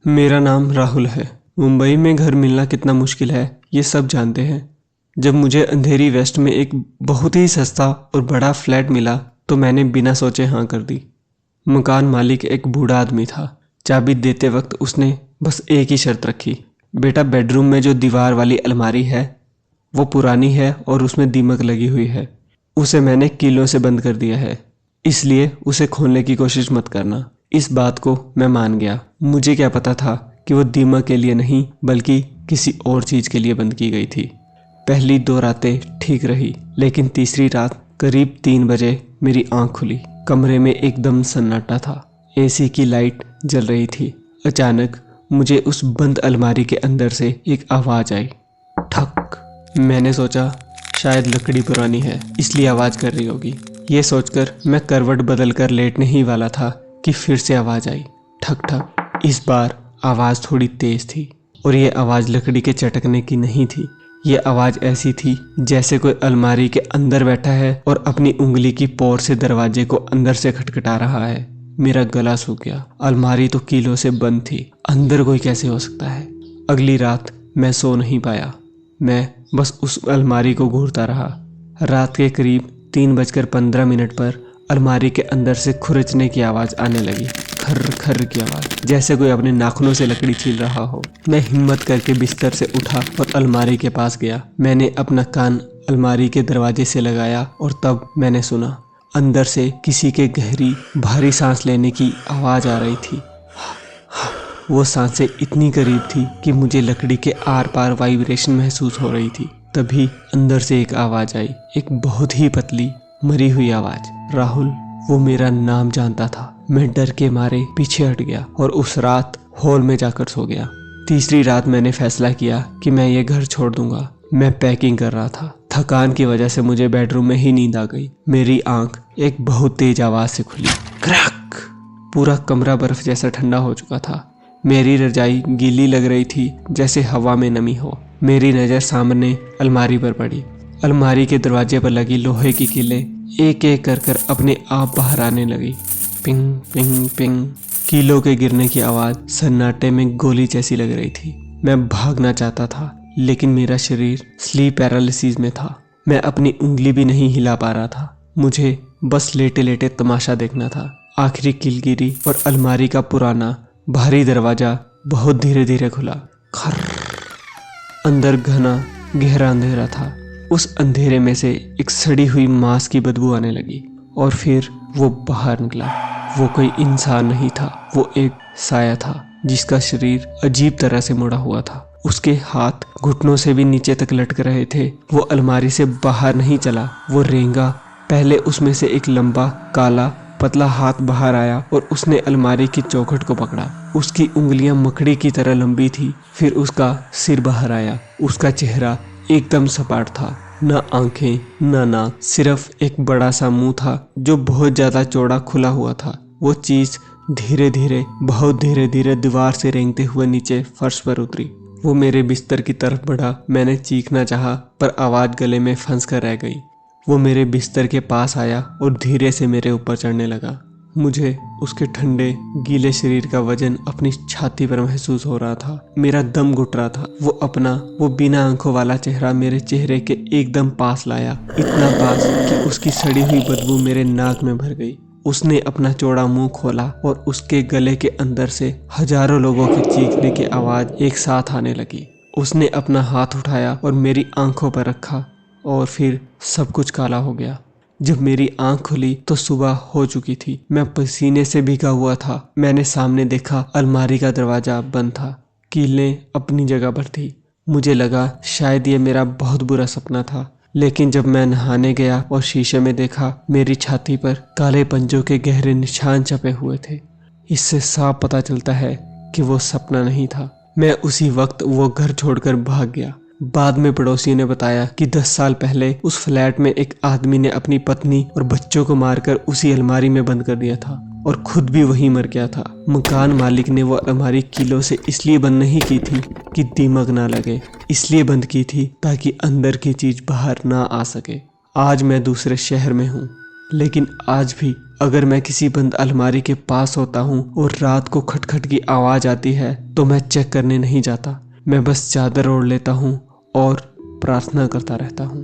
मेरा नाम राहुल है। मुंबई में घर मिलना कितना मुश्किल है ये सब जानते हैं। जब मुझे अंधेरी वेस्ट में एक बहुत ही सस्ता और बड़ा फ्लैट मिला तो मैंने बिना सोचे हाँ कर दी। मकान मालिक एक बूढ़ा आदमी था। चाबी देते वक्त उसने बस एक ही शर्त रखी, बेटा बेडरूम में जो दीवार वाली अलमारी है वो पुरानी है और उसमें दीमक लगी हुई है। उसे मैंने कीलों से बंद कर दिया है, इसलिए उसे खोलने की कोशिश मत करना। इस बात को मैं मान गया। मुझे क्या पता था कि वो दीमक के लिए नहीं बल्कि किसी और चीज के लिए बंद की गई थी। पहली 2 रातें ठीक रही, लेकिन तीसरी रात करीब 3 बजे मेरी आंख खुली। कमरे में एकदम सन्नाटा था। एसी की लाइट जल रही थी। अचानक मुझे उस बंद अलमारी के अंदर से एक आवाज आई, ठक। मैंने सोचा शायद लकड़ी पुरानी है इसलिए आवाज कर रही होगी। ये सोचकर मैं करवट बदलकर लेटने ही वाला था कि फिर से आवाज आई, ठक ठक। इस बार आवाज थोड़ी तेज थी और ये आवाज लकड़ी के चटकने की नहीं थी। ये आवाज ऐसी थी जैसे कोई अलमारी के अंदर बैठा है और अपनी उंगली की पोर से दरवाजे को अंदर से खटखटा रहा है। मेरा गला सूख गया। अलमारी तो कीलों से बंद थी, अंदर कोई कैसे हो सकता है। अगली रात मैं सो नहीं पाया। मैं बस उस अलमारी को घूरता रहा। रात के करीब 3:15 पर अलमारी के अंदर से खुरचने की आवाज आने लगी, खर्र खर्र की आवाज, जैसे कोई अपने नाखूनों से लकड़ी छील रहा हो। मैं हिम्मत करके बिस्तर से उठा और अलमारी के पास गया। मैंने अपना कान अलमारी के दरवाजे से लगाया और तब मैंने सुना अंदर से किसी के गहरी भारी सांस लेने की आवाज आ रही थी। वो सांसें इतनी करीब थी कि मुझे लकड़ी के आर पार वाइब्रेशन महसूस हो रही थी। तभी अंदर से एक आवाज आई, एक बहुत ही पतली मरी हुई आवाज, राहुल। वो मेरा नाम जानता था। मैं डर के मारे पीछे हट गया और उस रात हॉल में जाकर सो गया। तीसरी रात मैंने फैसला किया कि मैं ये घर छोड़ दूंगा। मैं पैकिंग कर रहा था। थकान की वजह से मुझे बेडरूम में ही नींद आ गई। मेरी आंख एक बहुत तेज आवाज से खुली, क्रैक। पूरा कमरा बर्फ जैसा ठंडा हो चुका था। मेरी रजाई गीली लग रही थी जैसे हवा में नमी हो। मेरी नज़र सामने अलमारी पर पड़ी। अलमारी के दरवाजे पर लगी लोहे की कीलें एक एक कर अपने आप बाहर आने लगी। Ping ping ping. कीलों के गिरने की आवाज़ सन्नाटे में गोली जैसी लग रही थी। मैं भागना चाहता था लेकिन मेरा शरीर स्लीप पैरालिसिस में था। मैं अपनी उंगली भी नहीं हिला पा रहा था। मुझे बस लेटे लेटे तमाशा देखना था। आखिरी कील गिरी और अलमारी का पुराना भारी दरवाजा बहुत धीरे धीरे खुला। खर्र। अंदर घना गहरा अंधेरा था। उस अंधेरे में से एक सड़ी हुई मांस की बदबू आने लगी और फिर वो बाहर निकला। वो कोई इंसान नहीं था, वो एक साया था जिसका शरीर अजीब तरह से मुड़ा हुआ था। उसके हाथ घुटनों से भी नीचे तक लटक रहे थे। वो अलमारी से बाहर नहीं चला, वो रेंगा। पहले उसमें से एक लंबा काला पतला हाथ बाहर आया और उसने अलमारी की चौखट को पकड़ा। उसकी उंगलियां मकड़ी की तरह लंबी थी। फिर उसका सिर बाहर आया। उसका चेहरा एकदम सपाट था, न आंखें न नाक, सिर्फ एक बड़ा सा मुंह था जो बहुत ज्यादा चौड़ा खुला हुआ था। वो चीज धीरे धीरे, बहुत धीरे धीरे दीवार से रेंगते हुए नीचे फर्श पर उतरी। वो मेरे बिस्तर की तरफ बढ़ा। मैंने चीखना चाहा पर आवाज गले में फंस कर रह गई। वो मेरे बिस्तर के पास आया और धीरे से मेरे ऊपर चढ़ने लगा। मुझे उसके ठंडे गीले शरीर का वजन अपनी छाती पर महसूस हो रहा था। मेरा दम घुट रहा था। वो बिना आंखों वाला चेहरा मेरे चेहरे के एकदम पास लाया, इतना पास कि उसकी सड़ी हुई बदबू मेरे नाक में भर गई। उसने अपना चौड़ा मुंह खोला और उसके गले के अंदर से हजारों लोगों के चीखने की आवाज एक साथ आने लगी। उसने अपना हाथ उठाया और मेरी आंखों पर रखा और फिर सब कुछ काला हो गया। जब मेरी आंख खुली तो सुबह हो चुकी थी। मैं पसीने से भीगा हुआ था। मैंने सामने देखा, अलमारी का दरवाजा बंद था, कीलें अपनी जगह पर थी। मुझे लगा शायद ये मेरा बहुत बुरा सपना था, लेकिन जब मैं नहाने गया और शीशे में देखा, मेरी छाती पर काले पंजों के गहरे निशान छपे हुए थे। इससे साफ पता चलता है कि वो सपना नहीं था। मैं उसी वक्त वो घर छोड़कर भाग गया। बाद में पड़ोसी ने बताया कि 10 साल पहले उस फ्लैट में एक आदमी ने अपनी पत्नी और बच्चों को मारकर उसी अलमारी में बंद कर दिया था और खुद भी वहीं मर गया था। मकान मालिक ने वो अलमारी कीलों से इसलिए बंद नहीं की थी कि दीमक ना लगे, इसलिए बंद की थी ताकि अंदर की चीज बाहर ना आ सके। आज मैं दूसरे शहर में हूँ, लेकिन आज भी अगर मैं किसी बंद अलमारी के पास होता हूँ और रात को खटखट की आवाज़ आती है तो मैं चेक करने नहीं जाता। मैं बस चादर ओढ़ लेता हूँ और प्रार्थना करता रहता हूँ।